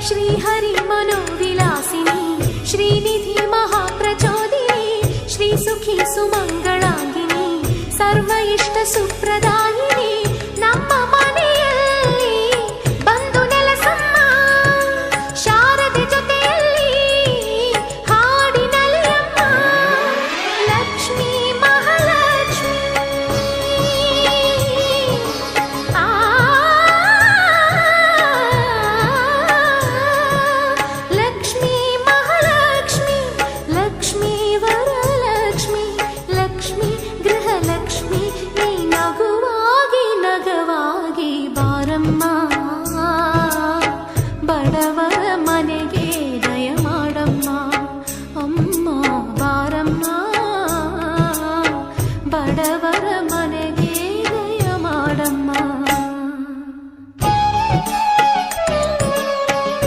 श्रीहरि मनोविलासिनी श्रीनिधि महाप्रचोदिनी श्रीसुखी सुमंगलांगिनी सर्व इष्ट सुप्रदायिनी ನಮ್ಮ ಮನೆಯಲ್ಲಿ ಬಂದು ನೆಲೆಸಮ್ಮ ಶಾರದೆ ಜೊತೆಯಲ್ಲಿ ಹಾಡಿನಲ್ಲಿ ಅಮ್ಮ ಲಕ್ಷ್ಮೀ ಮಹಾಲಕ್ಷ್ಮಿ ಲಕ್ಷ್ಮೀ ಮಹಾಲಕ್ಷ್ಮಿ ಲಕ್ಷ್ಮೀ ವರಲಕ್ಷ್ಮಿ ಲಕ್ಷ್ಮೀ ಗೃಹಲಕ್ಷ್ಮಿ ನೀ ನಗುವಾಗಿ ನಗವಾಗಿ ಬಾರಮ್ಮ ಬಡವರ ಮನೆ